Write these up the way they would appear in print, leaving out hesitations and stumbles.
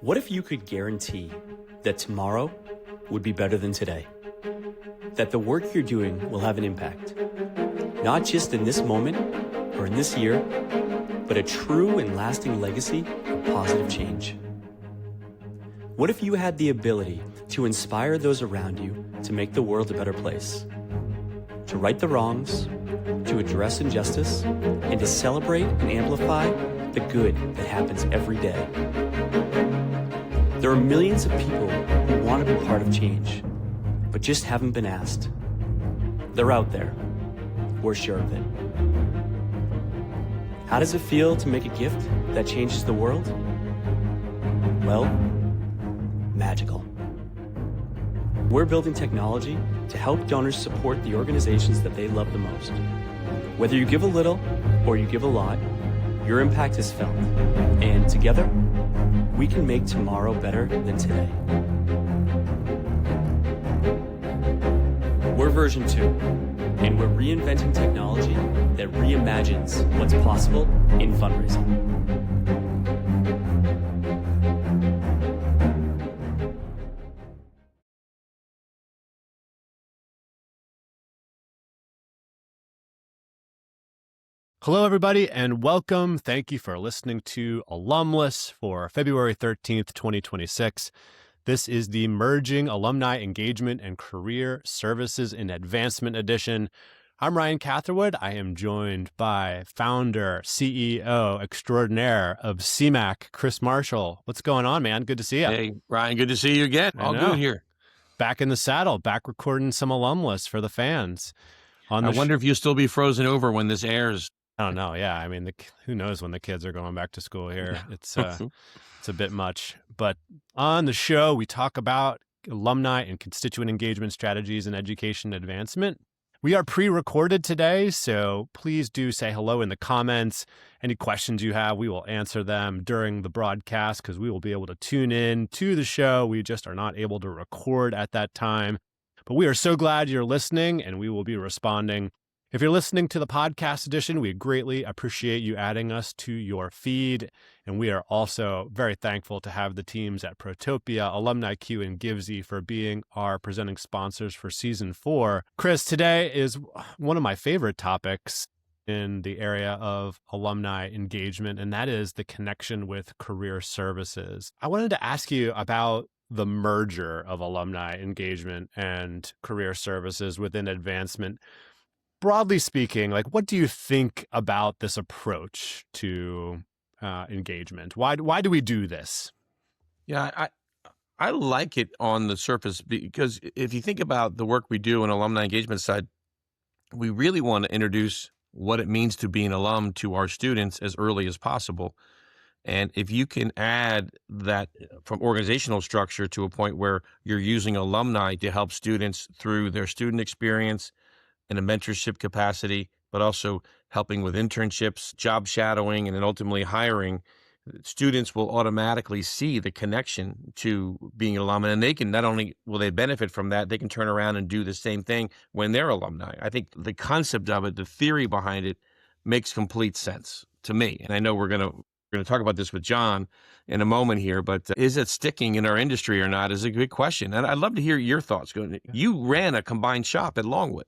What if you could guarantee that tomorrow would be better than today? That the work you're doing will have an impact, not just in this moment or in this year, but a true and lasting legacy of positive change. What if you had the ability to inspire those around you to make the world a better place, to right the wrongs, to address injustice, and to celebrate and amplify the good that happens every day? There are millions of people who want to be part of change, but just haven't been asked. They're out there. We're sure of it. How does it feel to make a gift that changes the world? Well, magical. We're building technology to help donors support the organizations that they love the most. Whether you give a little or you give a lot, your impact is felt. And together, we can make tomorrow better than today. We're version 2, and we're reinventing technology that reimagines what's possible in fundraising. Hello, everybody, and welcome. Thank you for listening to Alumless for February 13th, 2026. This is the Merging Alumni Engagement and Career Services in Advancement edition. I'm Ryan Catherwood. I am joined by founder, CEO extraordinaire of CMAC, Chris Marshall. What's going on, man? Good to see you. Hey, Ryan, good to see you again. All good here. Back in the saddle, back recording some Alumless for the fans. I wonder if you'll still be frozen over when this airs. I don't know. Yeah. I mean, who knows when the kids are going back to school here. It's a bit much. But on the show, we talk about alumni and constituent engagement strategies in education advancement. We are pre-recorded today, so please do say hello in the comments. Any questions you have, we will answer them during the broadcast because we will be able to tune in to the show. We just are not able to record at that time. But we are so glad you're listening, and we will be responding. If you're listening to the podcast edition, we greatly appreciate you adding us to your feed. And we are also very thankful to have the teams at Protopia, Alumni Q, and Givesy for being our presenting sponsors for Season 4. Chris, today is one of my favorite topics in the area of alumni engagement, and that is the connection with career services. I wanted to ask you about the merger of alumni engagement and career services within advancement. Broadly speaking, what do you think about this approach to engagement? Why do we do this? Yeah, I like it on the surface because if you think about the work we do on alumni engagement side, we really want to introduce what it means to be an alum to our students as early as possible. And if you can add that from organizational structure to a point where you're using alumni to help students through their student experience in a mentorship capacity, but also helping with internships, job shadowing, and then ultimately hiring, students will automatically see the connection to being an alum. And they can, not only will they benefit from that, they can turn around and do the same thing when they're alumni. I think the concept of it, the theory behind it, makes complete sense to me. And I know we're going to talk about this with John in a moment here, but is it sticking in our industry or not is a good question. And I'd love to hear your thoughts. You ran a combined shop at Longwood.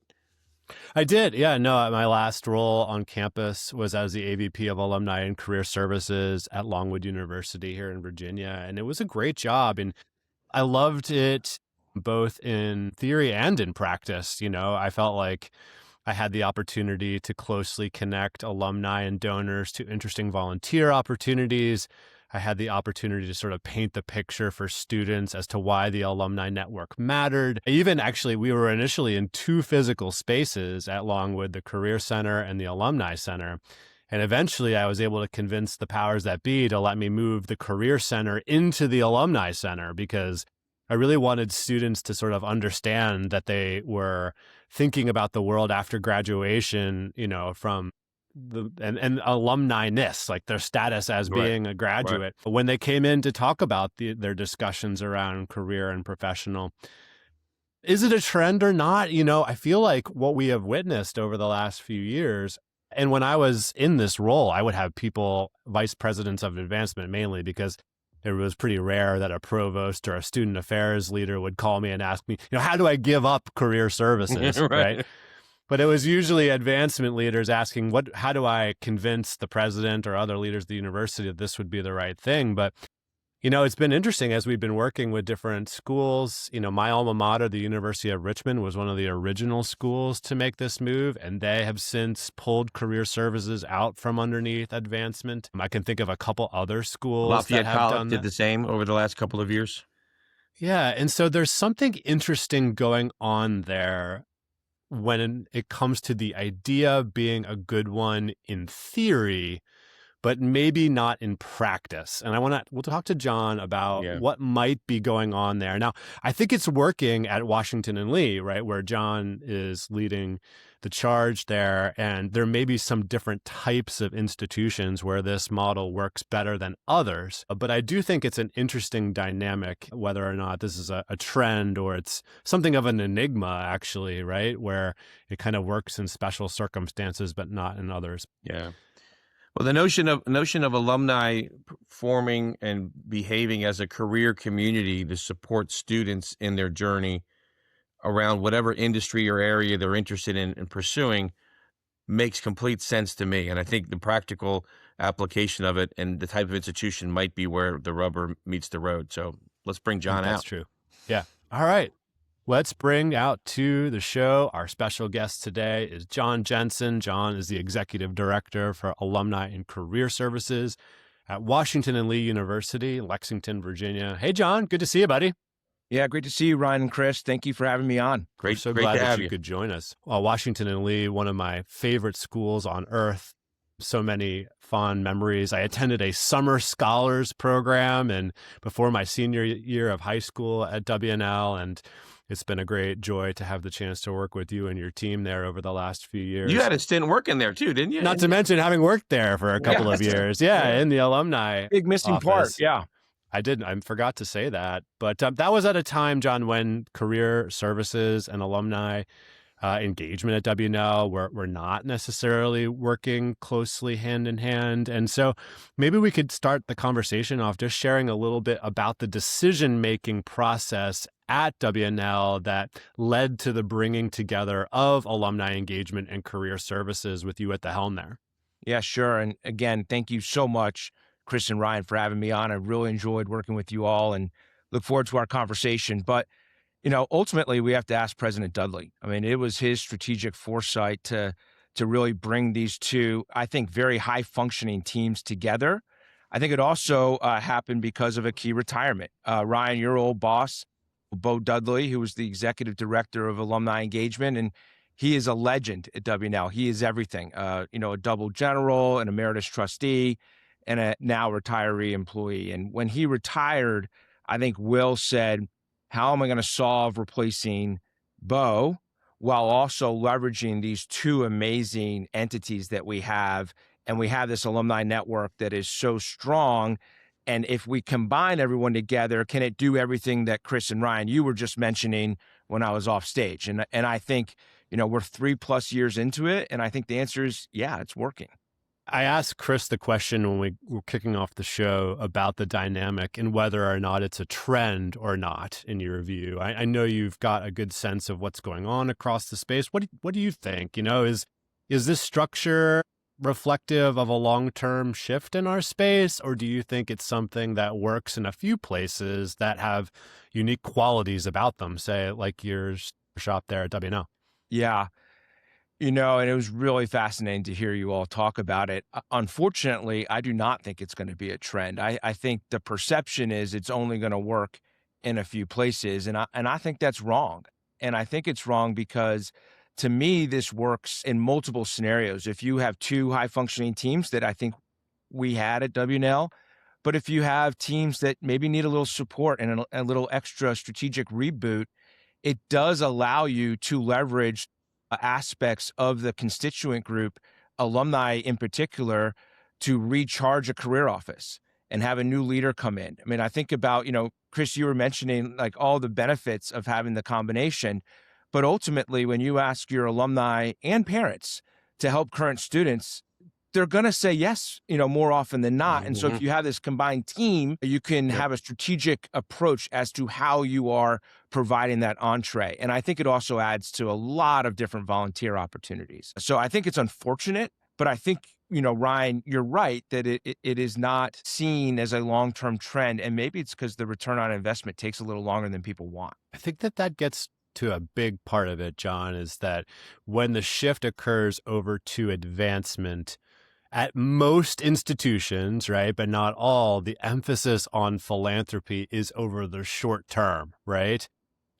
I did. Yeah, no, my last role on campus was as the AVP of Alumni and Career Services at Longwood University here in Virginia. And it was a great job. And I loved it both in theory and in practice. I felt like I had the opportunity to closely connect alumni and donors to interesting volunteer opportunities. I had the opportunity to sort of paint the picture for students as to why the alumni network mattered. Even actually, we were initially in 2 physical spaces at Longwood, the Career Center and the Alumni Center. And eventually I was able to convince the powers that be to let me move the Career Center into the Alumni Center because I really wanted students to sort of understand that they were thinking about the world after graduation, from and alumni-ness, like their status as being a graduate. Right. When they came in to talk about their discussions around career and professional, is it a trend or not? I feel like what we have witnessed over the last few years And when I was in this role, I would have people, vice presidents of advancement mainly, because it was pretty rare that a provost or a student affairs leader would call me and ask me, how do I give up career services, right? But it was usually advancement leaders asking, how do I convince the president or other leaders of the university that this would be the right thing? But it's been interesting as we've been working with different schools. My alma mater, the University of Richmond, was one of the original schools to make this move, and they have since pulled career services out from underneath advancement. I can think of a couple other schools Lafayette that have College done did that. the same over the last couple of years. Yeah, and so there's something interesting going on there when it comes to the idea being a good one in theory, but maybe not in practice. And we'll talk to John about what might be going on there. Now, I think it's working at Washington and Lee, right, where John is leading the charge there. And there may be some different types of institutions where this model works better than others. But I do think it's an interesting dynamic, whether or not this is a trend or it's something of an enigma, actually, right, where it kind of works in special circumstances, but not in others. Yeah. Well, the notion of alumni forming and behaving as a career community to support students in their journey around whatever industry or area they're interested in pursuing makes complete sense to me. And I think the practical application of it and the type of institution might be where the rubber meets the road. So let's bring John out. That's true. Yeah. All right. Let's bring out to the show. Our special guest today is John Jensen. John is the Executive Director for Alumni and Career Services at Washington and Lee University, Lexington, Virginia. Hey, John. Good to see you, buddy. Yeah, great to see you, Ryan and Chris. Thank you for having me on. We're so glad that you could join us. Well, Washington and Lee, one of my favorite schools on earth. So many fond memories. I attended a summer scholars program and before my senior year of high school at WNL, and it's been a great joy to have the chance to work with you and your team there over the last few years. You had a stint working there too, didn't you? Not to mention having worked there for a couple of years. Yeah, in the alumni Big missing office. part, yeah. I didn't. I forgot to say that. But that was at a time, John, when career services and alumni engagement at WNL were not necessarily working closely hand in hand. And so maybe we could start the conversation off just sharing a little bit about the decision-making process at WNL that led to the bringing together of alumni engagement and career services with you at the helm there. Yeah, sure. And again, thank you so much, Chris and Ryan, for having me on. I really enjoyed working with you all and look forward to our conversation. But ultimately, we have to ask President Dudley. I mean, it was his strategic foresight to really bring these two, I think, very high-functioning teams together. I think it also happened because of a key retirement. Ryan, your old boss, Bo Dudley, who was the executive director of alumni engagement, and he is a legend at WNL. He is everything, a double general, an emeritus trustee, and a now retiree employee. And when he retired, I think Will said, how am I going to solve replacing Bo while also leveraging these two amazing entities that we have? And we have this alumni network that is so strong. And if we combine everyone together, can it do everything that Chris and Ryan, you were just mentioning when I was off stage? And I think, we're 3+ years into it. And I think the answer is, yeah, it's working. I asked Chris the question when we were kicking off the show about the dynamic and whether or not it's a trend or not in your view. I know you've got a good sense of what's going on across the space. What do you think? Is this structure reflective of a long-term shift in our space, or do you think it's something that works in a few places that have unique qualities about them, say like your shop there at WNL? Yeah. And it was really fascinating to hear you all talk about it. Unfortunately, I do not think it's going to be a trend. I think the perception is it's only going to work in a few places, and I think that's wrong. And I think it's wrong because, to me, this works in multiple scenarios. If you have two high-functioning teams that I think we had at WNL, but if you have teams that maybe need a little support and a little extra strategic reboot, it does allow you to leverage aspects of the constituent group, alumni in particular, to recharge a career office and have a new leader come in. I mean, I think about, Chris, you were mentioning like all the benefits of having the combination, but ultimately when you ask your alumni and parents to help current students, they're going to say yes, more often than not. And so if you have this combined team, you can have a strategic approach as to how you are providing that entree. And I think it also adds to a lot of different volunteer opportunities. So I think it's unfortunate, but I think, Ryan, you're right that it is not seen as a long-term trend. And maybe it's because the return on investment takes a little longer than people want. I think that gets to a big part of it, John, is that when the shift occurs over to advancement, at most institutions, right, but not all, the emphasis on philanthropy is over the short term, right?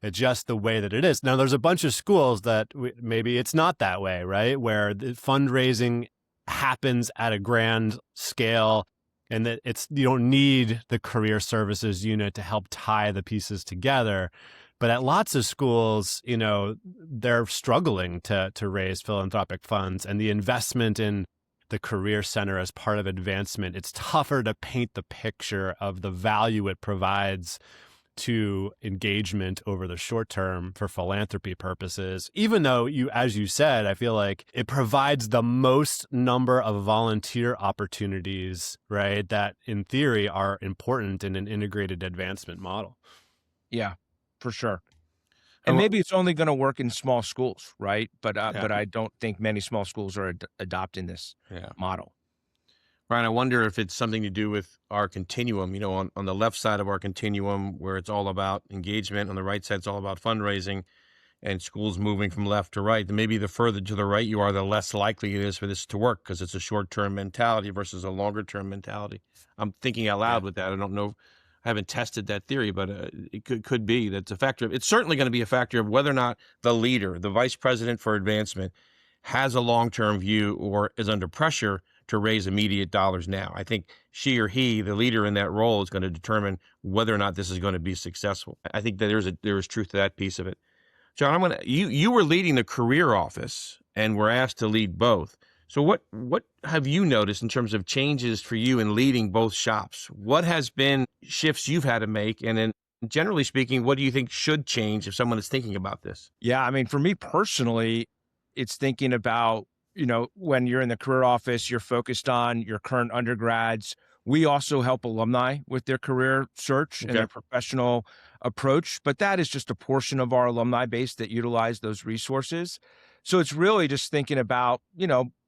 It's just the way that it is. Now, there's a bunch of schools that maybe it's not that way, right, where the fundraising happens at a grand scale and that you don't need the career services unit to help tie the pieces together. But at lots of schools, they're struggling to raise philanthropic funds, and the investment in the career center as part of advancement, it's tougher to paint the picture of the value it provides to engagement over the short term for philanthropy purposes, even though as you said, I feel like it provides the most number of volunteer opportunities, right, that in theory are important in an integrated advancement model. Yeah, for sure. And maybe it's only going to work in small schools, right? But I don't think many small schools are adopting this model. Ryan, I wonder if it's something to do with our continuum, on the left side of our continuum where it's all about engagement, on the right side it's all about fundraising, and schools moving from left to right. Then maybe the further to the right you are, the less likely it is for this to work because it's a short-term mentality versus a longer-term mentality. I'm thinking out loud with that. I don't know. I haven't tested that theory, but it could be that's a factor. It's certainly going to be a factor of whether or not the leader, the vice president for advancement, has a long-term view or is under pressure to raise immediate dollars now. I think she or he, the leader in that role, is going to determine whether or not this is going to be successful. I think that there is truth to that piece of it. John, you were leading the career office and were asked to lead both. So what have you noticed in terms of changes for you in leading both shops? What has been shifts you've had to make? And then generally speaking, what do you think should change if someone is thinking about this? Yeah, I mean, for me personally, it's thinking about, when you're in the career office, you're focused on your current undergrads. We also help alumni with their career search and their professional approach, but that is just a portion of our alumni base that utilize those resources. So it's really just thinking about,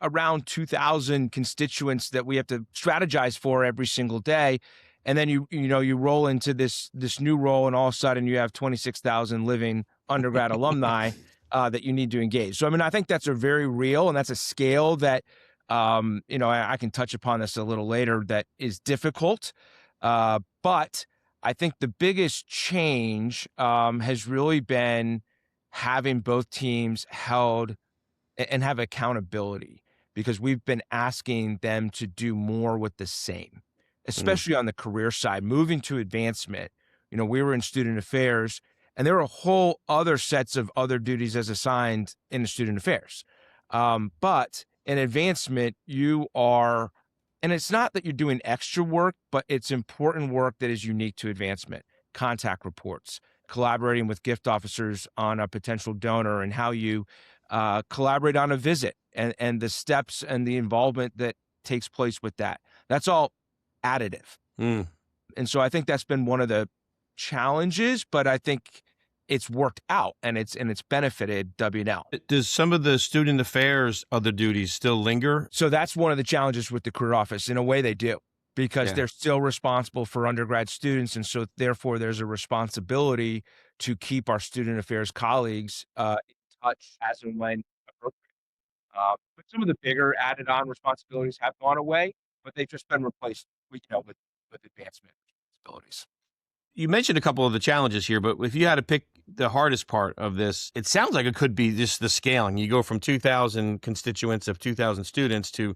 around 2,000 constituents that we have to strategize for every single day. And then you roll into this new role, and all of a sudden you have 26,000 living undergrad alumni that you need to engage. So, I mean, I think that's a very real, and that's a scale that, I can touch upon this a little later, that is difficult. But I think the biggest change has really been having both teams held and have accountability, because we've been asking them to do more with the same, especially on the career side. Moving to advancement, we were in student affairs, and there were a whole other sets of other duties as assigned in the student affairs. But in advancement, and it's not that you're doing extra work, but it's important work that is unique to advancement. Contact reports, collaborating with gift officers on a potential donor, and how you collaborate on a visit, and the steps and the involvement that takes place with that. That's all additive. And so I think that's been one of the challenges, but I think it's worked out, and it's benefited W&L. Does some of the student affairs other duties still linger? So that's one of the challenges with the career office. In a way, they do, because they're still responsible for undergrad students, and so therefore there's a responsibility to keep our student affairs colleagues in touch as and when appropriate. But some of the bigger added-on responsibilities have gone away, but they've just been replaced, with advancement responsibilities. You mentioned a couple of the challenges here, but if you had to pick the hardest part of this, it sounds like it could be just the scaling. You go from 2,000 constituents of 2,000 students to,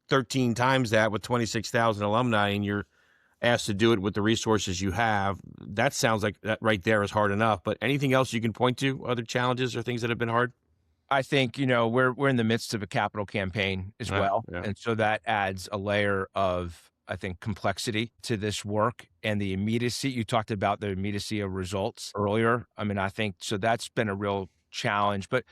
13 times that with 26,000 alumni, and you're asked to do it with the resources you have. That sounds like that right there is hard enough. But anything else you can point to, other challenges or things that have been hard? I think, we're in the midst of a capital campaign as well. Yeah. And so that adds a layer of, I think, complexity to this work, and the immediacy. You talked about the immediacy of results earlier. I mean, I think so that's been a real challenge. But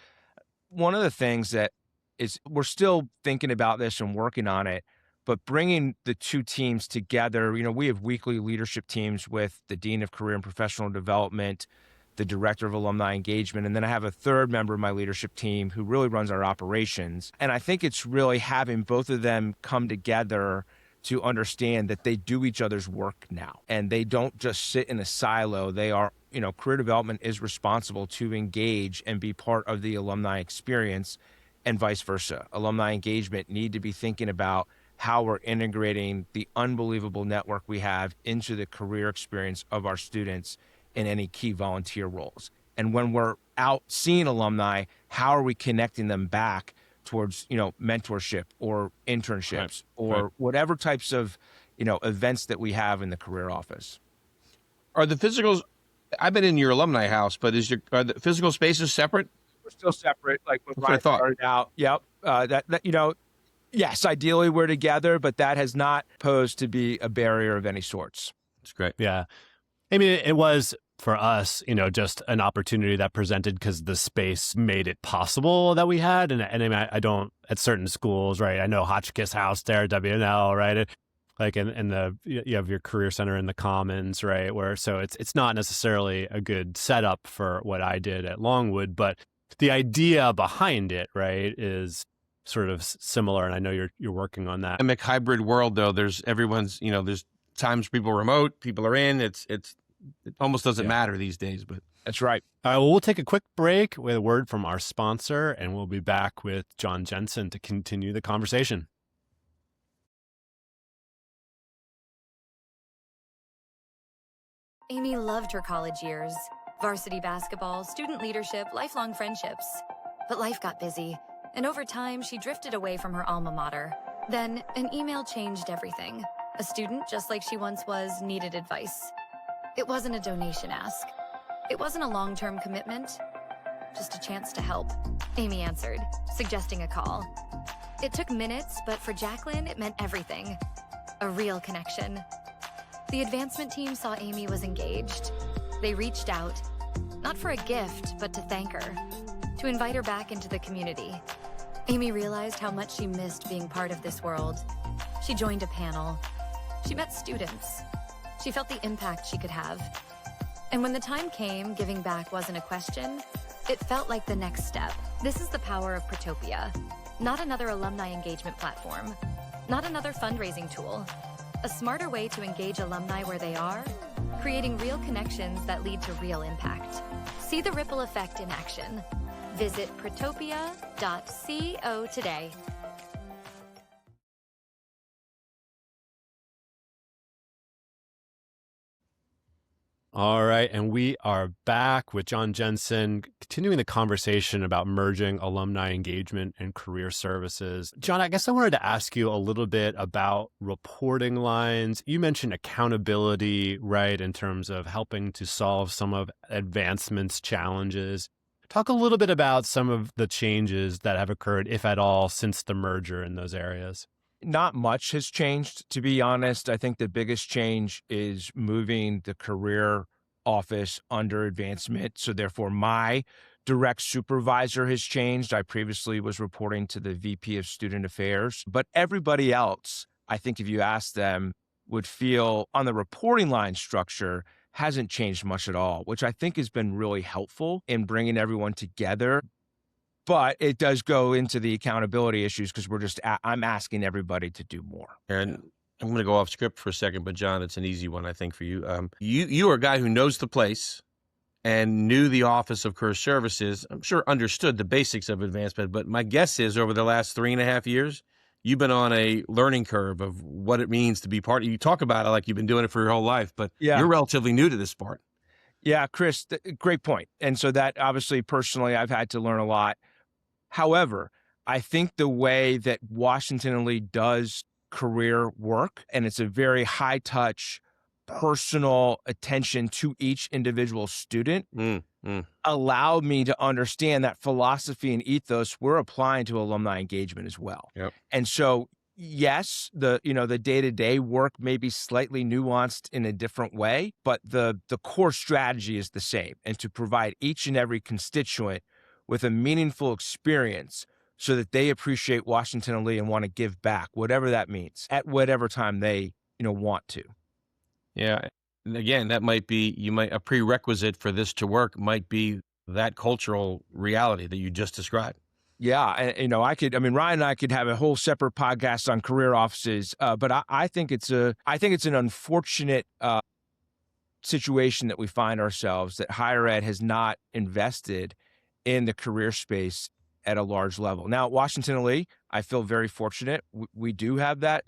one of the things that is we're still thinking about this and working on it, but bringing the two teams together, we have weekly leadership teams with the Dean of Career and Professional Development, the Director of Alumni Engagement, and then I have a third member of my leadership team who really runs our operations. And I think it's really having both of them come together to understand that they do each other's work now, and they don't just sit in a silo. They are, career development is responsible to engage and be part of the alumni experience, and vice versa. Alumni engagement need to be thinking about how we're integrating the unbelievable network we have into the career experience of our students in any key volunteer roles. And when we're out seeing alumni, how are we connecting them back towards, mentorship or internships or whatever types of, events that we have in the career office? Are the physicals, I've been in your alumni house, but are the physical spaces separate? We're still separate, like when That's what I Ryan started out. Yep. Yes, ideally we're together, but that has not posed to be a barrier of any sorts. That's great. Yeah. I mean, it was for us, just an opportunity that presented because the space made it possible that we had. And I mean, I don't, at certain schools, right? I know Hotchkiss House there, WNL, right? Like you have your career center in the Commons, right? So it's not necessarily a good setup for what I did at Longwood, but the idea behind it, right, is sort of similar. And I know you're working on that. Dynamic hybrid world, though, there's times people are remote, people are in. It almost doesn't matter these days, but that's right. All right, well, we'll take a quick break with a word from our sponsor, and we'll be back with John Jensen to continue the conversation. Amy loved her college years. Varsity basketball, student leadership, lifelong friendships. But life got busy, and over time, she drifted away from her alma mater. Then, an email changed everything. A student, just like she once was, needed advice. It wasn't a donation ask. It wasn't a long-term commitment. Just a chance to help. Amy answered, suggesting a call. It took minutes, but for Jacqueline, it meant everything. A real connection. The advancement team saw Amy was engaged. They reached out, not for a gift, but to thank her, to invite her back into the community. Amy realized how much she missed being part of this world. She joined a panel. She met students. She felt the impact she could have. And when the time came, giving back wasn't a question. It felt like the next step. This is the power of Protopia. Not another alumni engagement platform. Not another fundraising tool. A smarter way to engage alumni where they are, creating real connections that lead to real impact. See the ripple effect in action. Visit protopia.co today. All right, and we are back with John Jensen, continuing the conversation about merging alumni engagement and career services. John, I guess I wanted to ask you a little bit about reporting lines. You mentioned accountability, right, in terms of helping to solve some of advancement's challenges. Talk a little bit about some of the changes that have occurred, if at all, since the merger in those areas. Not much has changed, to be honest. I think the biggest change is moving the career office under advancement. So therefore, my direct supervisor has changed. I previously was reporting to the VP of Student Affairs, but everybody else, I think if you ask them, would feel on the reporting line structure hasn't changed much at all, which I think has been really helpful in bringing everyone together. But it does go into the accountability issues because I'm asking everybody to do more. And I'm going to go off script for a second, but John, it's an easy one, I think, for you. You are a guy who knows the place and knew the Office of Career Services. I'm sure understood the basics of advancement, but my guess is over the last 3.5 years, you've been on a learning curve of what it means to be part. You talk about it like you've been doing it for your whole life, but you're relatively new to this part. Yeah, Chris, great point. And so that obviously personally, I've had to learn a lot. However, I think the way that Washington and Lee does career work, and it's a very high touch, personal attention to each individual student, allowed me to understand that philosophy and ethos we're applying to alumni engagement as well. Yep. And so, yes, the day-to-day work may be slightly nuanced in a different way, but the core strategy is the same, and to provide each and every constituent with a meaningful experience so that they appreciate Washington and Lee and want to give back, whatever that means, at whatever time they, want to. Yeah. And again, that might be, a prerequisite for this to work might be that cultural reality that you just described. Yeah. And, Ryan and I could have a whole separate podcast on career offices, but I think it's an unfortunate situation that we find ourselves, that higher ed has not invested in the career space at a large level. Now, at Washington and Lee, I feel very fortunate. We do have that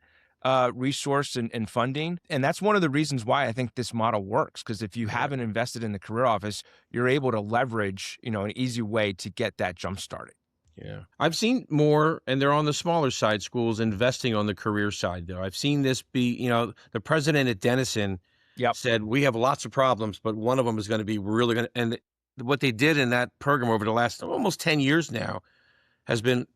resource and funding. And that's one of the reasons why I think this model works, because if you haven't invested in the career office, you're able to leverage, an easy way to get that jump started. Yeah. I've seen more, and they're on the smaller side, schools investing on the career side, though. I've seen this be, the president at Denison said, we have lots of problems, but one of them is going to be really going to, and what they did in that program over the last almost 10 years now has been,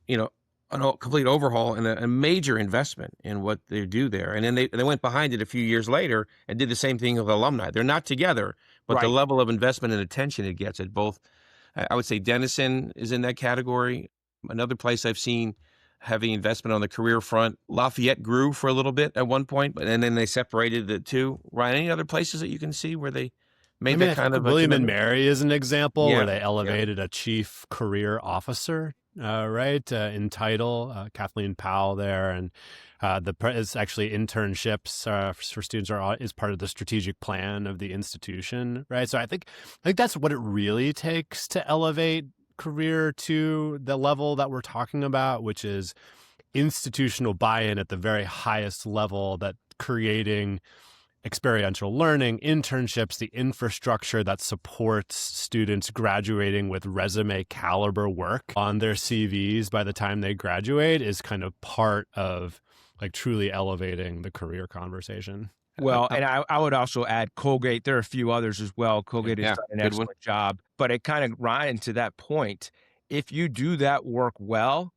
a complete overhaul and a major investment in what they do there. And then they went behind it a few years later and did the same thing with Alumni. They're not together, but the level of investment and attention it gets at both, I would say Denison is in that category. Another place I've seen heavy investment on the career front, Lafayette grew for a little bit at one point, and then they separated the two. Ryan, any other places that you can see where they made that kind of William and Mary is an example where they elevated a chief career officer, in title, Kathleen Powell there, and it's actually internships for students is part of the strategic plan of the institution, right? So I think that's what it really takes to elevate career to the level that we're talking about, which is institutional buy-in at the very highest level, that creating experiential learning, internships, the infrastructure that supports students graduating with resume caliber work on their CVs by the time they graduate is kind of part of truly elevating the career conversation. Well, and I would also add Colgate. There are a few others as well. Colgate has done an excellent job, but it kind of, Ryan, to that point, if you do that work well,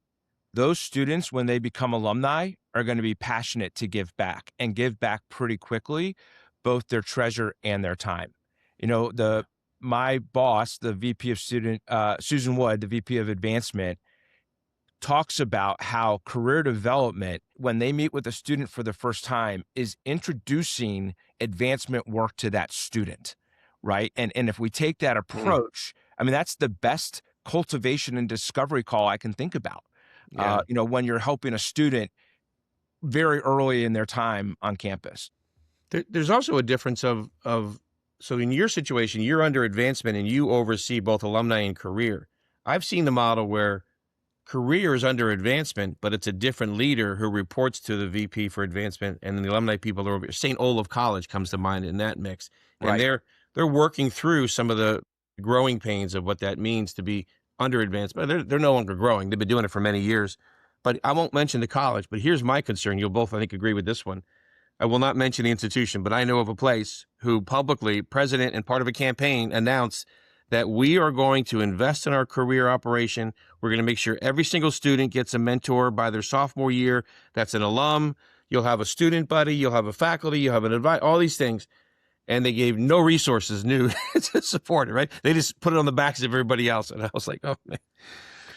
those students, when they become alumni, are going to be passionate to give back and give back pretty quickly, both their treasure and their time. My boss, the VP of student, Susan Wood, the VP of advancement, talks about how career development, when they meet with a student for the first time, is introducing advancement work to that student, right? And if we take that approach, that's the best cultivation and discovery call I can think about. Yeah. When you're helping a student very early in their time on campus. There's also a difference of so in your situation, you're under advancement and you oversee both alumni and career. I've seen the model where career is under advancement, but it's a different leader who reports to the VP for advancement, and then the alumni people are over. St. Olaf College comes to mind in that mix, and they're working through some of the growing pains of what that means to be under advancement. They're no longer growing; they've been doing it for many years. But I won't mention the college. But here's my concern: you'll both, I think, agree with this one. I will not mention the institution, but I know of a place who publicly, president and part of a campaign, announced that we are going to invest in our career operation. We're going to make sure every single student gets a mentor by their sophomore year. That's an alum. You'll have a student buddy. You'll have a faculty. You'll have an advisor, all these things. And they gave no resources new to support it, right? They just put it on the backs of everybody else. And I was like, oh, man.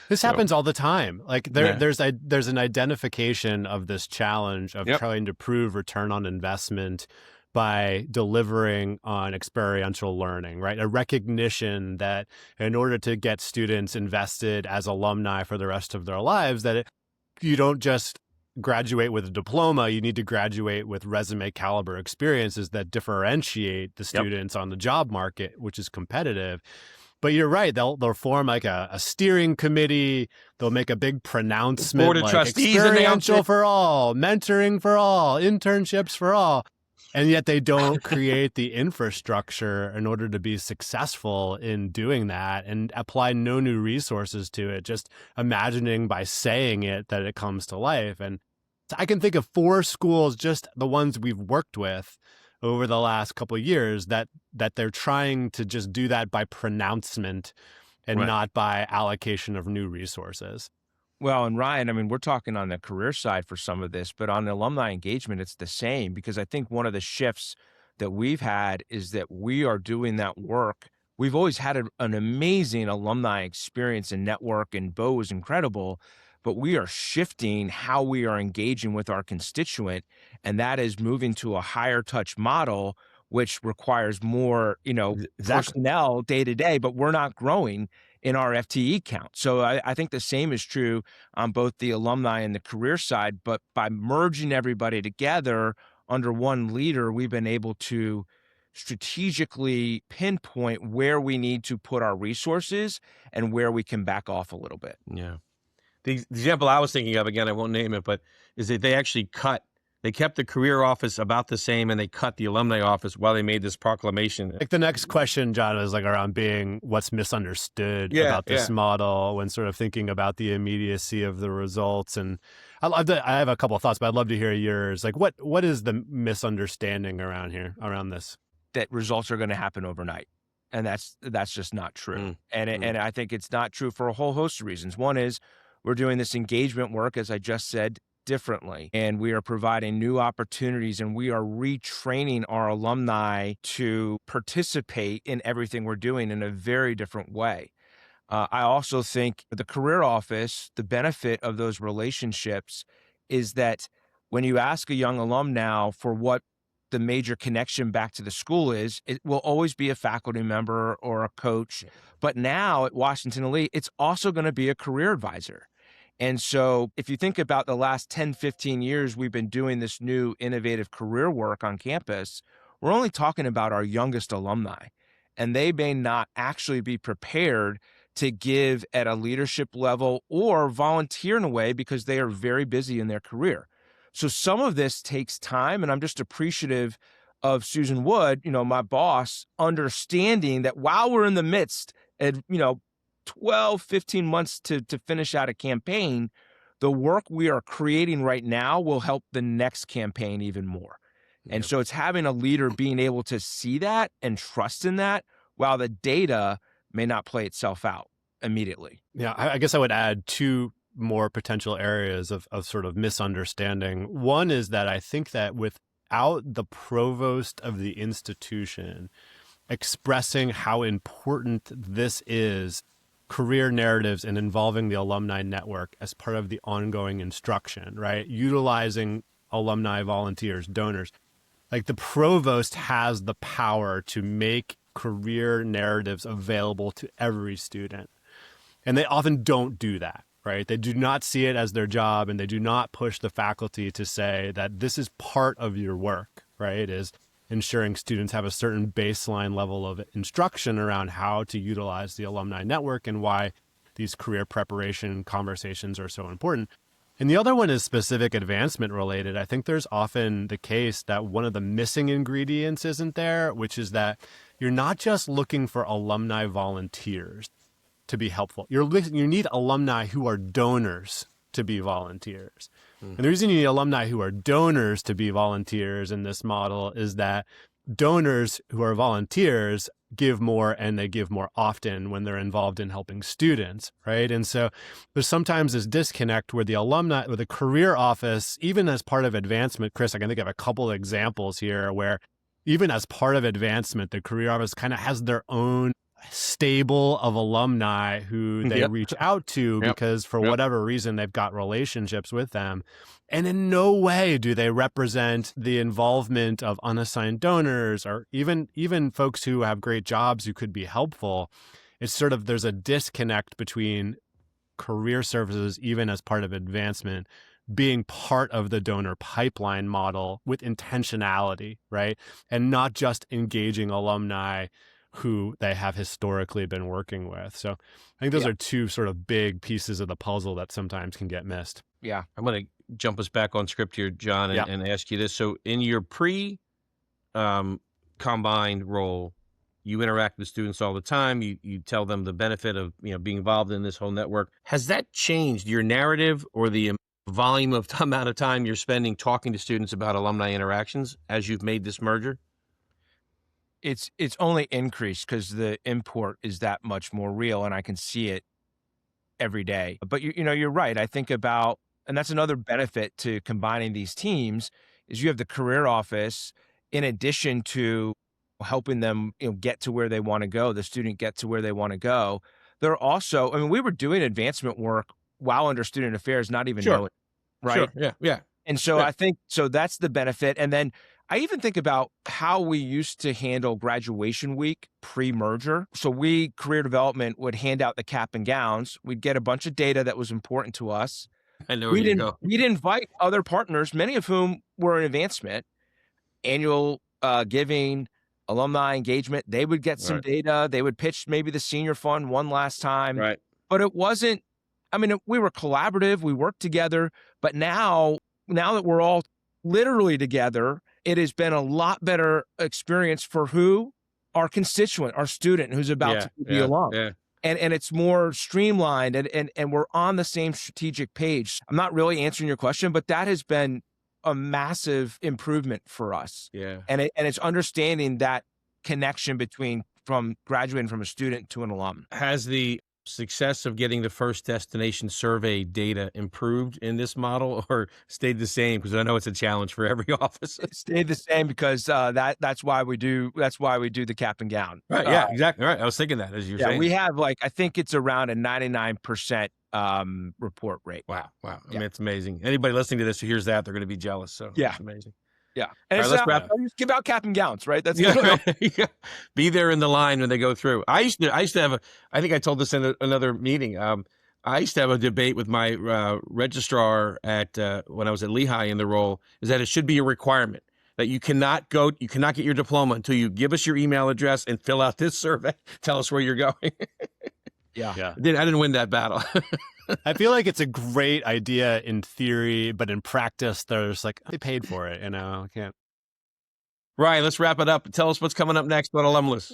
This happens all the time. There's an identification of this challenge of trying to prove return on investment by delivering on experiential learning, right? A recognition that in order to get students invested as alumni for the rest of their lives, that you don't just graduate with a diploma, you need to graduate with resume caliber experiences that differentiate the students on the job market, which is competitive. But you're right. They'll form a steering committee. They'll make a big pronouncement, Board of trustees experiential for all, mentoring for all, internships for all. And yet they don't create the infrastructure in order to be successful in doing that and apply no new resources to it, just imagining by saying it that it comes to life. And I can think of 4 schools, just the ones we've worked with over the last couple of years, that they're trying to just do that by pronouncement and not by allocation of new resources. Well, and Ryan, we're talking on the career side for some of this, but on the alumni engagement, it's the same, because I think one of the shifts that we've had is that we are doing that work. We've always had an amazing alumni experience and network, and Bo was incredible. but we are shifting how we are engaging with our constituent, and that is moving to a higher touch model, which requires more, personnel day to day, but we're not growing in our FTE count. So I think the same is true on both the alumni and the career side, but by merging everybody together under one leader, we've been able to strategically pinpoint where we need to put our resources and where we can back off a little bit. Yeah. The example I was thinking of, again, I won't name it, but is that they actually they kept the career office about the same and they cut the alumni office while they made this proclamation. Like the next question, John, is like around being what's misunderstood about this model when sort of thinking about the immediacy of the results. And I have a couple of thoughts, but I'd love to hear yours. Like what is the misunderstanding around this? That results are going to happen overnight. And that's just not true. And I think it's not true for a whole host of reasons. One is we're doing this engagement work, as I just said, differently. And we are providing new opportunities and we are retraining our alumni to participate in everything we're doing in a very different way. I also think the career office, the benefit of those relationships is that when you ask a young alum now for what the major connection back to the school is, it will always be a faculty member or a coach. But now at Washington Elite, it's also going to be a career advisor. And so if you think about the last 10, 15 years, we've been doing this new innovative career work on campus, we're only talking about our youngest alumni. And they may not actually be prepared to give at a leadership level or volunteer in a way because they are very busy in their career. So some of this takes time, and I'm just appreciative of Susan Wood, my boss, understanding that while we're in the midst of, 12, 15 months to finish out a campaign, the work we are creating right now will help the next campaign even more. And so it's having a leader being able to see that and trust in that while the data may not play itself out immediately. Yeah, I guess I would add two more potential areas of sort of misunderstanding. One is that I think that without the provost of the institution expressing how important this is, career narratives and involving the alumni network as part of the ongoing instruction, right? Utilizing alumni volunteers, donors. Like the provost has the power to make career narratives available to every student. And they often don't do that, right? They do not see it as their job and they do not push the faculty to say that this is part of your work, right? Is ensuring students have a certain baseline level of instruction around how to utilize the alumni network and why these career preparation conversations are so important. And the other one is specific advancement related. I think there's often the case that one of the missing ingredients isn't there, which is that you're not just looking for alumni volunteers to be helpful. You need alumni who are donors to be volunteers. And the reason you need alumni who are donors to be volunteers in this model is that donors who are volunteers give more and they give more often when they're involved in helping students, right? And so there's sometimes this disconnect where the alumni, or the career office, even as part of advancement, Chris, I can think of a couple of examples here where even as part of advancement, the career office kind of has their own stable of alumni who they reach out to because for whatever reason, they've got relationships with them. And in no way do they represent the involvement of unassigned donors or even folks who have great jobs who could be helpful. It's sort of, there's a disconnect between career services, even as part of advancement, being part of the donor pipeline model with intentionality, right? And not just engaging alumni who they have historically been working with. So I think those are two sort of big pieces of the puzzle that sometimes can get missed. Yeah. I'm going to jump us back on script here, John, and ask you this. So in your pre-combined role, you interact with students all the time. You tell them the benefit of being involved in this whole network. Has that changed your narrative or the volume of amount of time you're spending talking to students about alumni interactions as you've made this merger? It's only increased because the import is that much more real, and I can see it every day. But you're right. I think about, and that's another benefit to combining these teams, is you have the career office in addition to helping them get to where they want to go, the student get to where they want to go. They're also, we were doing advancement work while under student affairs, not even Sure. know it, right? Sure. Yeah. Yeah. And so Yeah. I think, so that's the benefit. And then I even think about how we used to handle graduation week pre-merger. So we, career development, would hand out the cap and gowns. We'd get a bunch of data that was important to us. I know where you go. We'd invite other partners, many of whom were in advancement, annual giving, alumni engagement. They would get some data. They would pitch maybe the senior fund one last time. Right. But it wasn't, I mean, we were collaborative. We worked together. But now that we're all literally together, it has been a lot better experience for who? Our constituent, our student who's about to be alum. Yeah. And it's more streamlined and we're on the same strategic page. I'm not really answering your question, but that has been a massive improvement for us. Yeah. And it's understanding that connection from graduating from a student to an alum. Has the success of getting the first destination survey data improved in this model or stayed the same? Because I know it's a challenge for every office. It stayed the same because that's why we do the cap and gown. Right. Yeah, exactly. Right. I was thinking that as you're saying. We have I think it's around a 99% report rate. Wow. I mean, it's amazing. Anybody listening to this who hears that, they're going to be jealous. So it's amazing. Yeah. And let's wrap up. Give out cap and gowns, right? That's Be there in the line when they go through. I used to have I think I told this in another meeting. I used to have a debate with my registrar when I was at Lehigh in the role, is that it should be a requirement that you cannot get your diploma until you give us your email address and fill out this survey. Tell us where you're going. Yeah. I didn't win that battle. I feel like it's a great idea in theory, but in practice, there's they paid for it, I can't. Ryan, let's wrap it up. Tell us what's coming up next on Alumless.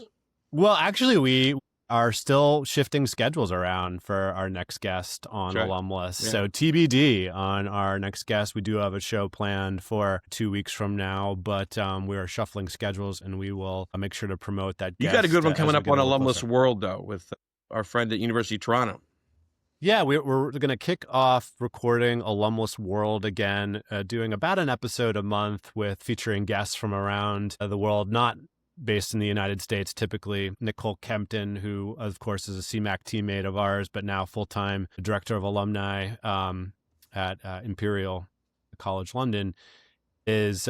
Well, actually, we are still shifting schedules around for our next guest on Alumless. Yeah. So TBD on our next guest. We do have a show planned for 2 weeks from now, but we are shuffling schedules and we will make sure to promote that guest. You got a good one coming as up we on get a little Alumless closer. World, though, with our friend at University of Toronto. Yeah, we're going to kick off recording Alumless World again, doing about an episode a month featuring guests from around the world, not based in the United States, typically. Nicole Kempton, who, of course, is a CMAC teammate of ours, but now full-time director of alumni at Imperial College London, is she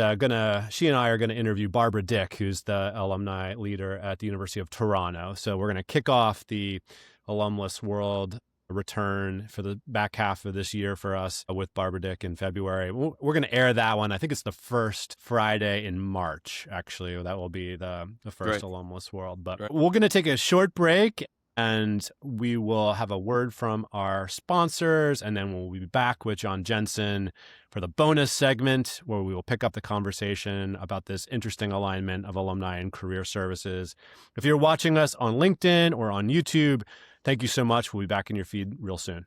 and I are going to interview Barbara Dick, who's the alumni leader at the University of Toronto. So we're going to kick off the Alumless World return for the back half of this year for us with Barbara Dick in February. We're going to air that one. I think it's the first Friday in March, actually. That will be the first Alumless World. But we're going to take a short break and we will have a word from our sponsors, and then we'll be back with John Jensen for the bonus segment where we will pick up the conversation about this interesting alignment of alumni and career services. If you're watching us on LinkedIn or on YouTube, thank you so much. We'll be back in your feed real soon.